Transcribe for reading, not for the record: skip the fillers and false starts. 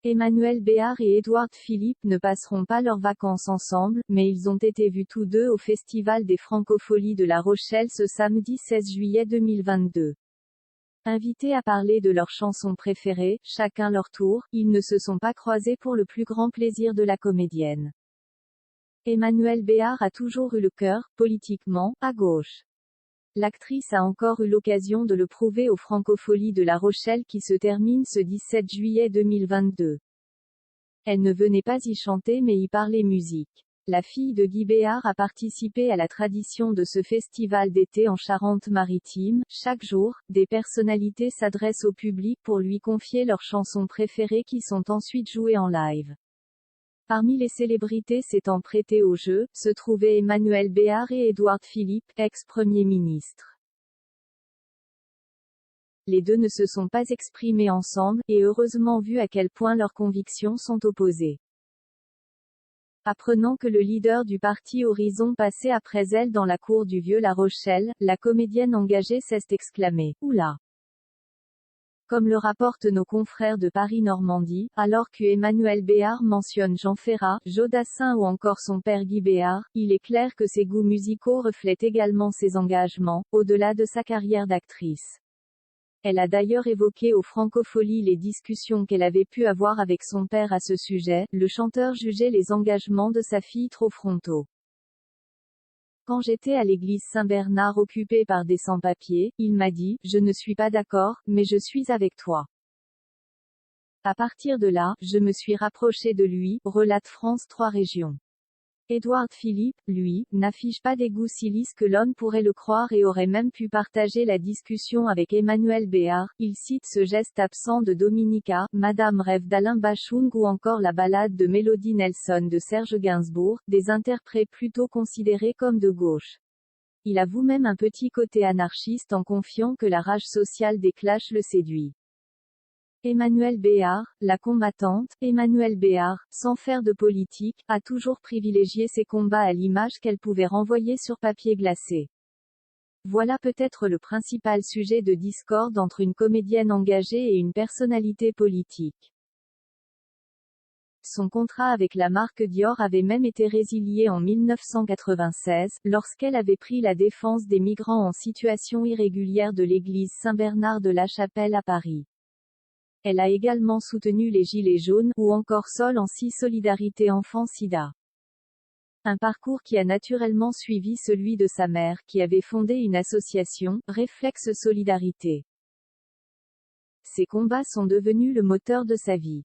Emmanuel Béard et Édouard Philippe ne passeront pas leurs vacances ensemble, mais ils ont été vus tous deux au Festival des Francopholies de La Rochelle ce samedi 16 juillet 2022. Invités à parler de leurs chansons préférées, chacun leur tour, ils ne se sont pas croisés pour le plus grand plaisir de la comédienne. Emmanuel Béard a toujours eu le cœur, politiquement, à gauche. L'actrice a encore eu l'occasion de le prouver aux Francopholies de La Rochelle qui se terminent ce 17 juillet 2022. Elle ne venait pas y chanter mais y parler musique. La fille de Guy Béard a participé à la tradition de ce festival d'été en Charente-Maritime. Chaque jour, des personnalités s'adressent au public pour lui confier leurs chansons préférées qui sont ensuite jouées en live. Parmi les célébrités s'étant prêtées au jeu, se trouvaient Emmanuel Béard et Édouard Philippe, ex-premier ministre. Les deux ne se sont pas exprimés ensemble, et heureusement vu à quel point leurs convictions sont opposées. Apprenant que le leader du parti Horizon passait après elle dans la cour du vieux La Rochelle, la comédienne engagée s'est exclamée « Oula !» Comme le rapportent nos confrères de Paris-Normandie, alors que Emmanuel Béard mentionne Jean Ferrat, Joe Dassin ou encore son père Guy Béard, il est clair que ses goûts musicaux reflètent également ses engagements, au-delà de sa carrière d'actrice. Elle a d'ailleurs évoqué aux Francopholies les discussions qu'elle avait pu avoir avec son père à ce sujet. Le chanteur jugeait les engagements de sa fille trop frontaux. Quand j'étais à l'église Saint-Bernard occupée par des sans-papiers, il m'a dit « Je ne suis pas d'accord, mais je suis avec toi ». À partir de là, je me suis rapproché de lui, relate France 3 Régions. Édouard Philippe, lui, n'affiche pas des goûts si lisses que l'on pourrait le croire et aurait même pu partager la discussion avec Emmanuel Béard. Il cite ce geste absent de Dominica, Madame rêve d'Alain Bachung ou encore la ballade de Mélodie Nelson de Serge Gainsbourg, des interprètes plutôt considérés comme de gauche. Il avoue même un petit côté anarchiste en confiant que la rage sociale des Clash le séduit. Emmanuel Béard, la combattante, Emmanuel Béard, sans faire de politique, a toujours privilégié ses combats à l'image qu'elle pouvait renvoyer sur papier glacé. Voilà peut-être le principal sujet de discorde entre une comédienne engagée et une personnalité politique. Son contrat avec la marque Dior avait même été résilié en 1996, lorsqu'elle avait pris la défense des migrants en situation irrégulière de l'église Saint-Bernard de la Chapelle à Paris. Elle a également soutenu les Gilets jaunes, ou encore Sol en Solidarité Enfants Sida. Un parcours qui a naturellement suivi celui de sa mère, qui avait fondé une association, Réflexe Solidarité. Ces combats sont devenus le moteur de sa vie.